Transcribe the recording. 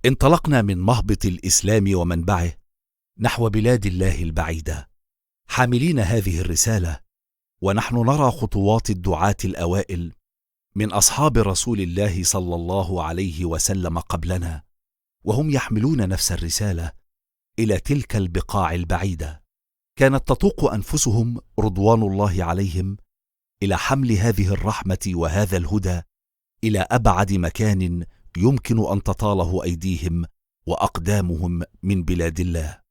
انطلقنا من مهبط الإسلام ومنبعه نحو بلاد الله البعيدة، حاملين هذه الرسالة، ونحن نرى خطوات الدعاة الأوائل من أصحاب رسول الله صلى الله عليه وسلم قبلنا، وهم يحملون نفس الرسالة إلى تلك البقاع البعيدة. كانت تطوق أنفسهم رضوان الله عليهم إلى حمل هذه الرحمة وهذا الهدى إلى أبعد مكان يمكن أن تطاله أيديهم وأقدامهم من بلاد الله.